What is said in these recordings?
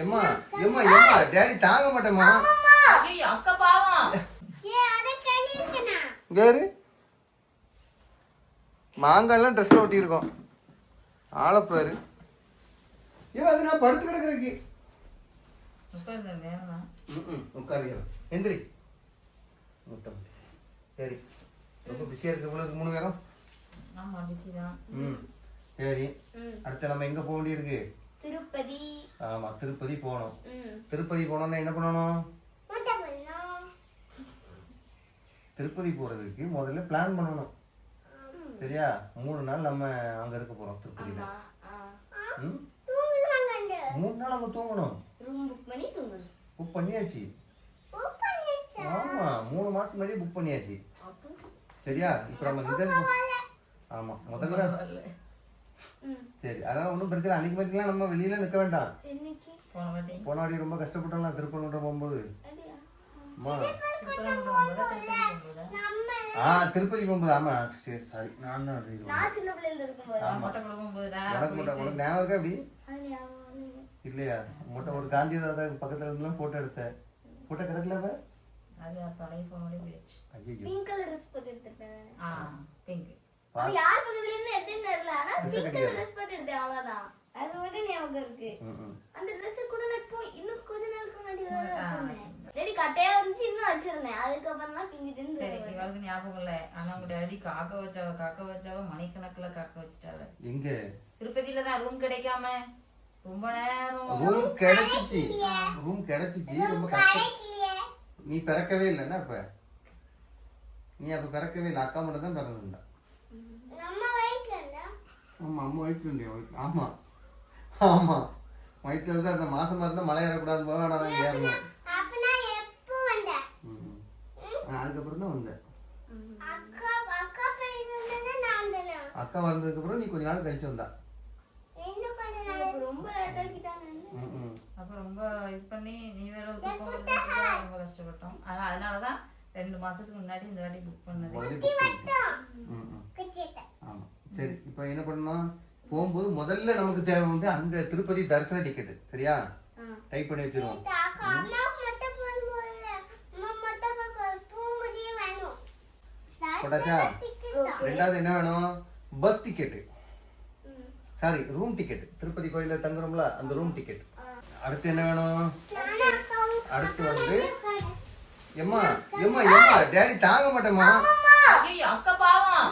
எம்மா எம்மா எம்மா டாடி தாங்க மாட்டேம்மா. ஐயோ அக்கா பாவம். கேரு மாங்காய்லாம் ட்ரெஸ்ல ஒட்டி இருக்கோம். ஆளப்பாரு. ஏன் அது நான் படுத்து கிடக்குறக்கு. உட்காரு எந்திரி. முத்தம் சரி. ரொம்ப பிஸியா இருக்கு உங்களுக்கு 3 பேரும். ஆமா பிஸி தான். சரி. அடுத்து நம்ம எங்க போக வேண்டியிருக்கு? திருப்பதி. ஆமா திருப்பதி போகணும். திருப்பதி போனோம்னா என்ன பண்ணணும்? திருப்பதி போறதுக்கு முதல்ல பிளான் பண்ணணும். சரியா? 3 நாள் நம்ம அங்க இருக்க போறோம் திருப்பதியில. 3 நாள் அங்க தூங்கணும். ரூம் புக் பண்ணி தூங்கணும். புக் பண்ணியாச்சு. ஆமா 3 மாசம் முன்னாடி புக் பண்ணியாச்சு. சரியா? இப்போ நம்ம இந்த ஆமா முதல்ல சரி அதெல்லாம் ஒன்றும் பிரச்சனை. அன்னைக்கு மாதிரிலாம் நம்ம வெளியில நிற்க வேண்டாம். போன வாட்டி ரொம்ப கஷ்டப்பட்டோம்லாம் திருப்பூர் போகும்போது. திருப்பதி போகும்போது. ஆமா சரி சாரி நான் உனக்கு ஞாபகம் இருக்கா அப்படி இல்லையா? மொட்டை ஒரு காந்தி தாத்தா பக்கத்துல இருந்துலாம் போட்டோ எடுத்த போட்டோ கிடக்கல. அது பழைய போனோட போயிடுச்சு. ஐயோ பிங்க் கலர் ட்ரெஸ் போட்டு எடுத்துட்டேன். பிங்க் அது யார் பக்கத்துல இருந்து எடுத்தேன்னு தெரியல. ஆனா பிங்க் கலர் ட்ரெஸ் போட்டு எடுத்தேன் அவ்வளவுதான். அது மட்டும் ஞாபகம் இருக்கு. அந்த ட்ரெஸ் கூட நான் இப்போ இன்னும் கொஞ்ச நாளுக்கு முன்னாடி வேற வச்சிருந்தேன். ரெடி கட்டையா இருந்துச்சு இன்னும் வச்சிருந்தேன். அதுக்கப்புறம் தான் பிங்கிட்டுன்னு சரி இவளுக்கு ஞாபகம் இல்ல. ஆனா உங்க டாடி காக்க வச்சாவ மணிக்கணக்குல காக்க வச்சுட்டாங்க. எங்க? திருப்பதியில தான் ரூம் கிடைக்காம ரொம்ப நேரம். ரூம் கிடைச்சிச்சு. ரொம்ப கஷ்டம். நீ பிறக்கவே இல்லைன்னா அப்ப நீ அப்ப பிறக்கவே இல்லை. அக்கா மட்டும் தான் பிறந்திருந்தா. ஆமா அம்மா வயிற்று இல்லையா? ஆமா ஆமா வயிற்றுல தான் அந்த மாசமா இருந்தா மழை ஏறக்கூடாது போக வேணாம் ஏறணும். அதுக்கப்புறம் தான் வந்தேன். அக்கா வந்ததுக்கு அப்புறம் நீ கொஞ்ச நாள் கழிச்சு வந்தா. அப்ப ரொம்ப இது பண்ணி நீ வேற ரொம்ப கஷ்டப்பட்டோம். அதனாலதான் 2 மாசத்துக்கு முன்னாடி இந்த வாட்டி புக் பண்ணது. ஆமா சரி இப்போ என்ன பண்ணணும்? போகும்போது முதல்ல நமக்கு தேவை வந்து அங்க திருப்பதி தரிசன டிக்கெட். சரியா? டைப் பண்ணி வச்சிருவோம். போட்டாச்சா? ரெண்டாவது என்ன வேணும்? Bus ticket. Sorry room ticket. Tirupati கோயில தங்குறோம்ல அந்த ரூம் டிக்கெட். அடுத்து என்ன வேணும்? அடுத்து வந்து எம்மா எம்மா எம்மா டாடி தாங்க மாட்டேம்மா. ஐயோ அக்கா பாவம்.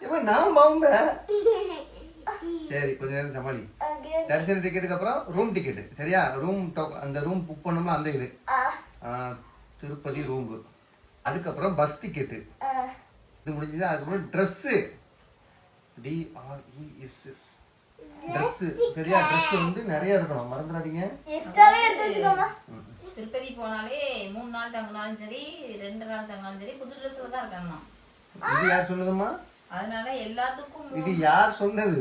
எம்மா நான் பாவங்க. சரி கொஞ்ச நேரம் சமாளி. தரிசன டிக்கெட்டுக்கு அப்புறம் ரூம் டிக்கெட். சரியா? ரூம் அந்த ரூம் புக் பண்ணோம்னா அந்த இது திருப்பதி ரூம். அதுக்கப்புறம் பஸ் டிக்கெட்டு இது முடிஞ்சது. அதுக்கப்புறம் ட்ரெஸ்ஸு DRESS ட்ரெஸ்ஸு. சரியா? ட்ரெஸ் வந்து நிறைய இருக்கணும் மறந்துடாதீங்க. திருப்பதி போனாலே 3 நாள் தங்கினாலும் சரி 2 நாள் தங்கினாலும் சரி புது ட்ரெஸ்ல தான் இருக்கணும். இது யார் சொன்னதுமா? அதனால எல்லாத்துக்கும் இது யார் சொன்னது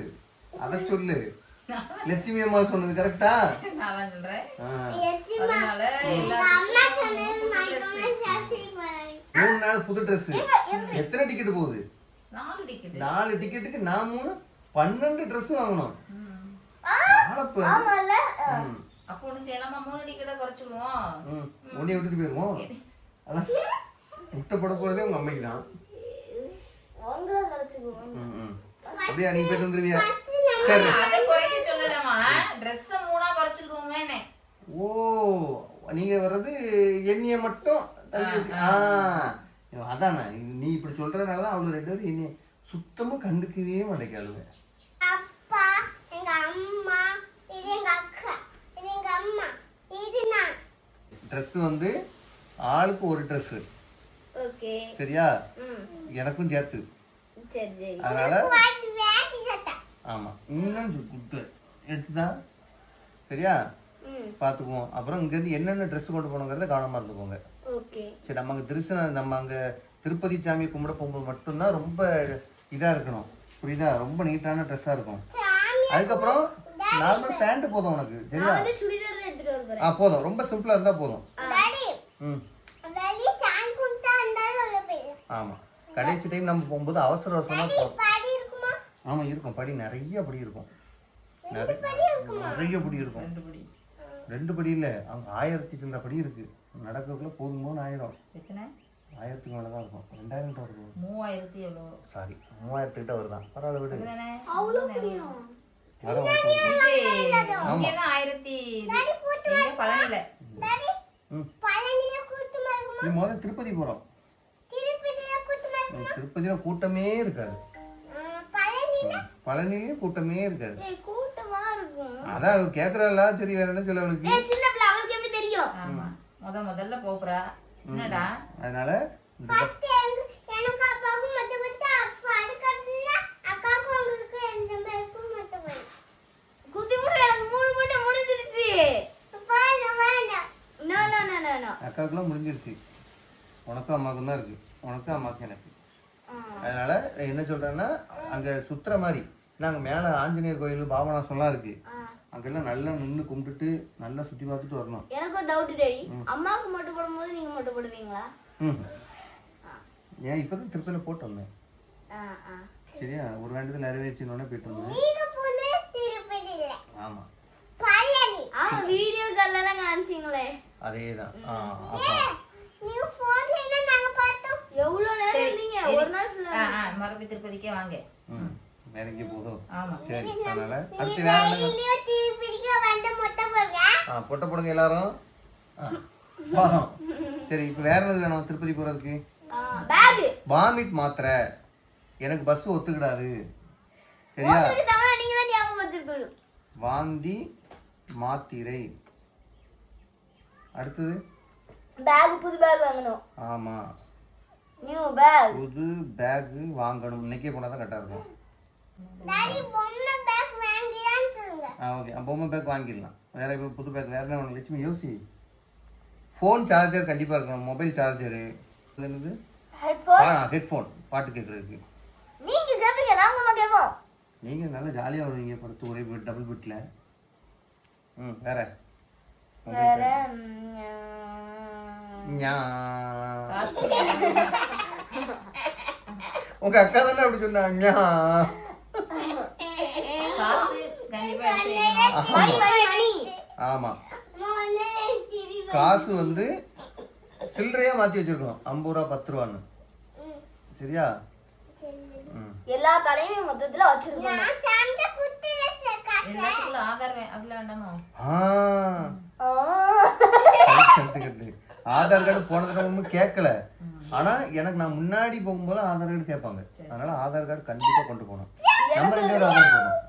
அத சொல்லு. லட்சுமி அம்மா சொன்னது கரெக்டா? நான் சொல்றேன். அதனால எல்லாத்துக்கும் 3 நாள் புது ட்ரெஸ். எத்தனை டிக்கெட் போகுது? 4 டிக்கெட். 4 டிக்கெட்டுக்கு நான் 12 ட்ரெஸ் வாங்கணும். அப்போ ஒண்ணு செய்யலாமா? 3 டிக்கெட்டை குறைச்சிடுவோம். உன்னைய விட்டுட்டு போயிருவோம். அதான் முட்டை போட போறதே உங்க அம்மைக்கு தான். அப்படியா? நீ போயிட்டு வந்துருவியா? சரி அதை குறைக்க சொல்லலாமா? ட்ரெஸ் 3ஆ குறைச்சிடுவோமே. ஓ நீங்க வர்றது எண்ணிய மட்டும் அதானே? நீ இப்படி சொல்றதுனாலதான் அவளு 2 பேரும் என்னைய சுத்தமா கண்டுக்கவே மாட்டேங்க. ட்ரெஸ் வந்து ஆளுக்கு ஒரு ட்ரெஸ். சரியா? எனக்கும் சேர்த்து. அதனால ஆமா இன்னும் எடுத்துதான். சரியா? பாத்துக்குவோம். அப்புறம் இங்க இருந்து என்னென்ன ட்ரெஸ் கொண்டு போனோங்கிறத கவனமா இருந்துக்கோங்க. சரி நம்ம அங்க நம்ம அங்க திருப்பதி சாமி கும்பிட போகும்போது மட்டும்தான் ரொம்ப இதா இருக்கணும். புரியுதா? ரொம்ப நீட்டான ட்ரெஸ்ஸா இருக்கும். அதுக்கப்புறம் நார்மல் பேண்ட் போதும் உனக்கு. சரியா? போதும். ரொம்ப சிம்பிளா இருந்தா போதும். ஆமா கடைசி டைம் நம்ம போகும்போது அவசர அவசரமா போகும். ஆமா இருக்கும். படி நிறைய படி இருக்கும். நிறைய படி இருக்கும். 2 படி இல்லை, அங்கே 1000 சில்லற படி இருக்கு. நடக்கிறதுக்குள்ள போதுமோன்னு ஆயிரும். எத்தனை? 1000க்கு மேலே தான் இருக்கும். 2000 கிட்ட வருது. 3000 எவ்வளோ? சாரி, 3000 கிட்ட வருதான். பரவாயில்ல விடு. இதுதானே? அவ்வளோ புரியும். வர வர இங்கே தான் 1000 எங்க பழனியில. டாடி பழனில கூட்டமா இருக்குமா? நீ முதல்ல திருப்பதி போகிறோம். திருப்பதில கூட்டமா இருக்குமா? திருப்பதியில் கூட்டமே இருக்காது. பழனில பழனிலையும் கூட்டமே இருக்காது. கூட்டமா இருக்கும். அதான் கேட்குறா. சரி, வேற என்ன சொல்ல அவளுக்கு? சின்ன பிள்ளை அவளுக்கு எப்படி தெரியும்? ஆமா, முதல்ல போறா. என்னடா? அதனால எனக்கு அப்பாவுக்கு மட்டும் மட்டும் அப்பா அடுக்கறதுல அக்காவுக்கு உங்களுக்கு எந்த பேருக்கும் மட்டும் வரும். குதி முடி எனக்கு 3 மட்டும் முடிஞ்சிருச்சு. வேண்டாம். நோ. அக்காவுக்குலாம் முடிஞ்சிருச்சு. உனக்கும் அம்மாவுக்கும் தான் இருக்கு. உனக்கும் அம்மாவுக்கும் எனக்கு. அதனால என்ன சொல்றேன்னா, அங்க சுத்துற மாதிரி நாங்க மேல ஆஞ்சநேயர் கோயில் பாபநாசம்லாம் இருக்கு. அங்கெல்லாம் நல்லா நின்று கும்பிட்டுட்டு நல்லா சுத்தி பார்த்துட்டு வரணும். எனக்கு ஒரு டவுட் டேடி, அம்மாவுக்கு மட்டும் போடும்போது நீங்க மட்டும் போடுவீங்களா? ஏன் இப்பதான் திருப்பதியில போட்டு வந்தேன். சரியா, ஒரு வேண்டத்தில் நிறைவேற்றினோடனே போயிட்டு வந்தேன். ஆமா பழனி. ஆமா, வீடியோ கால்லாம் காமிச்சீங்களே. அதேதான். நீங்க போன்ல என்ன நாங்க பார்த்தோம். எவ்வளவு நேரம் இருந்தீங்க? ஒரு நாள் ஃபுல்லா. மறுபடியும் திருப்பதிக்கே வாங்க. வேற எங்கே போதும். ஆமா, சரி. அதனால அடுத்து வேற என்ன? திருப்பதிக்கு வந்து மொட்டை போடுங்க. பொட்டை போடுங்க எல்லாரும். போறோம். சரி, இப்போ வேற என்ன வேணும் திருப்பதி போறதுக்கு? பேக். வாமிட் மாத்திரை. எனக்கு பஸ் ஒத்துக்கிடாது. சரியா? உங்களுக்கு தவறா நீங்க தான் ஞாபகம் வச்சிருக்கணும். வாந்தி மாத்திரை. அடுத்தது பேக், புது பேக் வாங்கணும். ஆமா, நியூ பேக். புது பேக் வாங்கணும். இன்னைக்கே போனா தான் கரெக்டா இருக்கும். டாடி பொம்மை பேக் வாங்கியான்னு சொல்லுங்க. ஓகே, பொம்மை பேக் வாங்கிடலாம். வேற இப்போ புது பேக் வேற என்ன வேணும் லட்சுமி? யோசி. ஃபோன் சார்ஜர் கண்டிப்பா இருக்கணும். Mobile charger. என்னது? ஹெட்போன். ஹெட்ஃபோன் பாட்டு கேட்கறதுக்கு. நீங்க கேப்பீங்க, நாங்க கேப்போம். நீங்க நல்லா ஜாலியா வருவீங்க படுத்து ஒரே டபுள் பெட்ல. வேற வேற உங்க அக்கா தானே அப்படி சொன்னாங்க. காசு கண்டிப்பா எடுத்து வைக்கணும். மணி. ஆமா, காசு வந்து சில்லறையா மாத்தி வச்சிருக்கோம். 50 ரூபா 10 ரூபான்னு. சரியா? எல்லா தலையுமே மொத்தத்துல வச்சிருக்கோம். எல்லாத்துக்குள்ள ஆதார் அப்படிலாம் வேண்டாமா? ஆதார் கார்டு போன தடவை கேட்கல. ஆனா எனக்கு நான் முன்னாடி போகும்போது ஆதார் கார்டு கேட்பாங்க. அதனால ஆதார் கார்டு கண்டிப்பா கொண்டு போகணும். நம்ம 2 பேரும் ஆதார் போகணும்.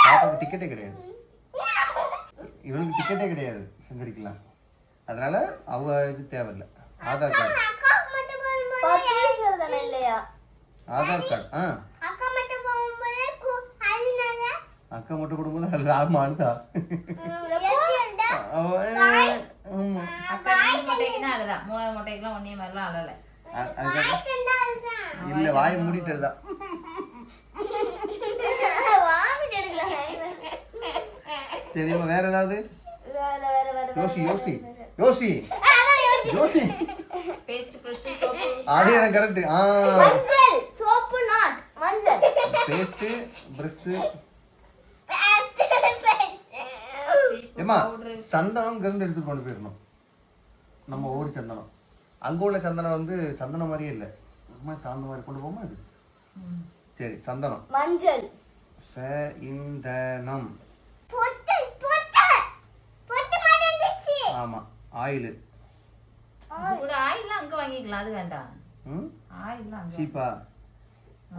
பாப்பாவுக்கு டிக்கெட்டே கிடையாது. இவனுக்கு டிக்கெட்டே கிடையாது சங்கரிக்கலாம். அதனால அவ இது தேவையில்லை. ஆதார் கார்டு. இல்லையா? ஆதார் கார்டு. அக்கா மட்டும் போகும்போது அதனால அக்கா மட்டும் கொடுக்கும்போது அது ஆமாண்டா. அக்கா 2 மொட்டைக்குன்னா அழுதா. 3 மொட்டைக்குலாம் ஒன்னே மாதிரிலாம் அழல. இல்ல, வாய் மூடிட்டு தான். தெரியுமா? வேற ஏதாவது யோசி. Paste brush soap. அது எனக்கு கரெக்ட். மஞ்சள் சோப்பு நாட் மஞ்சள். Paste brush. ஏமா சந்தனம் கிரண்டு எடுத்து கொண்டு போயிடணும். நம்ம ஊர் சந்தனம். அங்க உள்ள சந்தனம் வந்து சந்தனம் மாதிரியே இல்லை. சாந்த மாதிரி கொண்டு போமா இது. சரி, சந்தனம். மஞ்சள். சந்தனம். ஆமா, ஆயில். ஒரு ஆயில்லாம் அங்க வாங்கிக்கலாம். அது வேண்டாம். ஆயில்லாம் அங்க சீப்பா.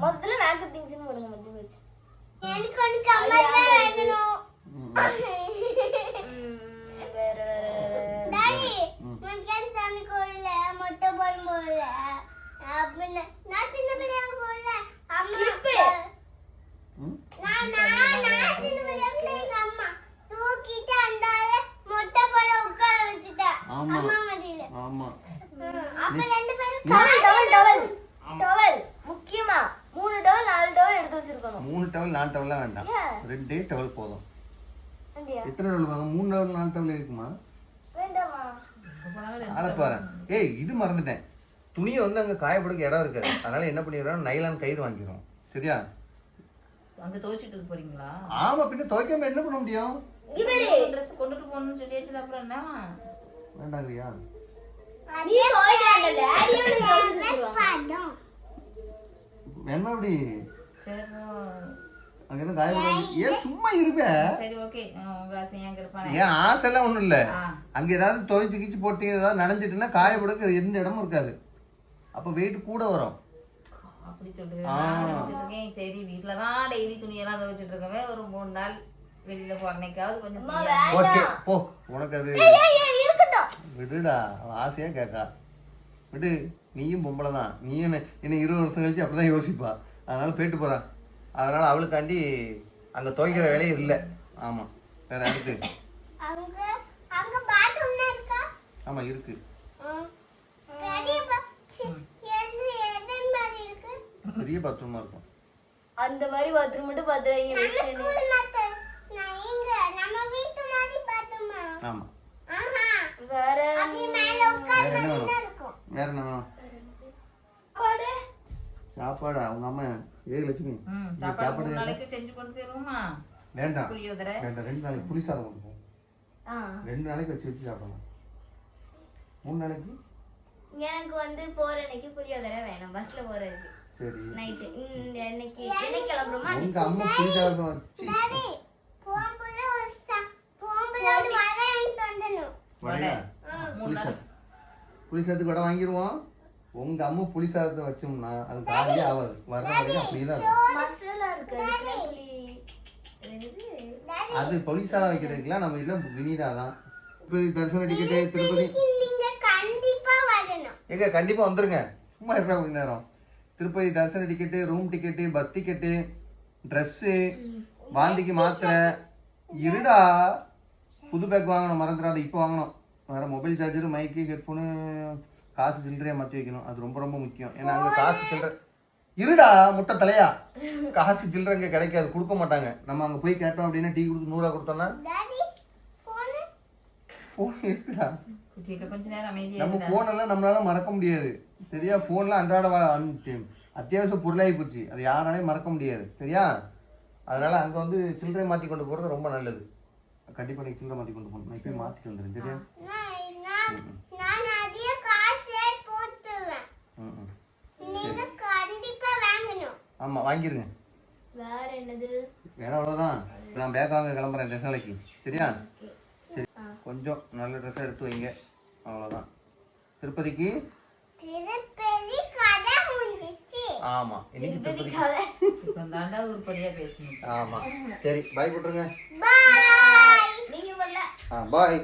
முதல்ல மேக்கப் திங்ஸ் போடுங்க. மொத்தம் வச்சு எனக்கு ஒரு கம்மல் தான் வேணும். வேற டாடி மங்கன் சாமி கோயில்ல மொட்டை போடும்போது அப்பன நான் சின்ன பிள்ளையா போல அம்மா நான் சின்ன பிள்ளையா அம்மா தூக்கிட்டு அண்டால மொட்டை போட உட்கார வச்சிட்டா அம்மா மடியில. ஆமா, அப்ப 2 பேரும் டவல் முக்கியமா 3 டவல் 4 டவல் எடுத்து வச்சிருக்கணும். 3 டவல் 4 டவல்லாம் வேண்டாம். 2 டவல் போதும். அப்படியே எத்தனை டவல் வாங்க? 3 டவல் 4 டவல் இருக்குமா? வேண்டாமா? பாரு. ஏய், இது மறந்துட்டேன். துணியை வந்து அங்க காயப்படுக்க இடம் இருக்காது. அதனால என்ன பண்ணிடுறோம், நைலான் கயிறு வாங்கிக்கிறோம். சரியா? அங்க துவைச்சிட்டு போறீங்களா? ஆமா, பின்ன துவைக்காம என்ன பண்ண முடியும்? ட்ரெஸ் கொண்டுட்டு போகணும்னு சொல்லியாச்சுல, அப்புறம் என்ன வேண்டாங்கய்யா. வேணுமா அப்படி? சரி அங்க இருந்து காய போட ஏன் சும்மா இருப்பேன்? சரி ஓகே, உங்க ஆசை ஏன் கிடப்பானே. ஏன் ஆசை எல்லாம் ஒண்ணும் இல்ல. அங்க ஏதாவது துவைச்சு கிச்சு போட்டு ஏதாவது நனைஞ்சிட்டுன்னா காய போட எந்த இடமும் இருக்காது. அப்ப வெயிட் கூட வரும். அப்படி சொல்லுவேன். சரி வீட்டுலதான் டெய்லி துணியெல்லாம் துவைச்சிட்டு இருக்கவே, ஒரு 3 நாள் வெளியில போறனைக்காவது கொஞ்சம் ஓகே போ. உனக்கு அது விடுடா, அவன் ஆசையா கேட்கா. விடு, நீயும் பொம்பளை தான். நீயும் இன்னும் 20 வருஷம் கழிச்சு அப்படிதான் யோசிப்பா. அதனால போயிட்டு போறான். அதனால அவளுக்காண்டி அங்க துவைக்கிற வேலையே இல்லை. ஆமா, வேற அடுத்து ஆமா இருக்கு. பெரிய பாத்ரூமா இருக்கும். அந்த மாதிரி பாத்ரூம் மட்டும் பாத்துறீங்க. ஆமா. வேற என்ன வேணும்? வேற என்ன வேணும்? சாப்பாடு அவங்க அம்மா லட்சுமி சாப்பாடு 3 நாளைக்கு செஞ்சு கொண்டு போயிருவோமா? வேண்டாம் புளியோதரை வேண்டாம். 2 நாளைக்கு புளி சாதம் கொண்டு போவோம். 2 நாளைக்கு வச்சு சாப்பிடலாம். 3 நாளைக்கு எனக்கு போற அன்னைக்கு புளியோதரை வேணும். பஸ்ல போறதுக்கு. சரி நைட் இன்னைக்கு என்ன கிளம்புறோமா? உங்க அம்மா புளி சாதம் வச்சு புளி சாதத்துக்கு வடை வாங்கிடுவோம். உங்க அம்மா புளி சாதத்தை வச்சோம்னா அது காலியே ஆகாது. வர்ற வரைக்கும் அப்படிதான் அது புளி சாதம் வைக்கிறதுக்குலாம் நம்ம இல்ல வினிதா தான். திருப்பதி தரிசன டிக்கெட்டு திருப்பதி எங்க கண்டிப்பா வந்துருங்க. சும்மா இருக்கா கொஞ்ச நேரம். திருப்பதி தரிசன ticket, room ticket, bus ticket, dress, வாந்திக்கு மாத்திரை. இருடா, புது பேக் வாங்கணும், மறந்துடாது. இப்போ வாங்கணும். வேற மொபைல் சார்ஜரு, மைக்கு, ஹெட்ஃபோனு, காசு சில்லறையா மாற்றி வைக்கணும். அது ரொம்ப ரொம்ப முக்கியம். ஏன்னா அங்கே காசு சில்லறை இருடா முட்டை தலையா, காசு சில்லறை இங்கே கிடைக்காது, கொடுக்க மாட்டாங்க. நம்ம அங்கே போய் கேட்டோம் அப்படின்னா டீ கொடுத்து 100 ரூபா கொடுத்தோம்னா ஃபோன் இருக்குடா. நம்ம ஃபோன் எல்லாம் நம்மளால மறக்க முடியாது. சரியா? ஃபோன்லாம் அன்றாட அத்தியாவசிய பொருளாகி போச்சு. அது யாராலையும் மறக்க முடியாது. சரியா? அதனால அங்கே வந்து சில்லறை மாற்றி கொண்டு போகிறது ரொம்ப நல்லது. கண்டிப்பாக நீ சில்லறை மாற்றி கொண்டு போகணும். நான் இப்போ மாற்றிட்டு வந்துடுறேன். சரியா? ஆமா வாங்கிருங்க. வேற என்னது? வேற அவ்வளவுதான். நான் பேக் வாங்க கிளம்புறேன் ட்ரெஸ் நாளைக்கு. சரியா? சரி, கொஞ்சம் நல்ல ட்ரெஸ் எடுத்து வைங்க. அவ்வளவுதான். திருப்பதிக்கு ஆமா இன்னைக்கு திருப்பதிக்கு உருப்படியா பேசணும். ஆமா சரி பாய் போட்டுருங்க. நீங்க பாய்.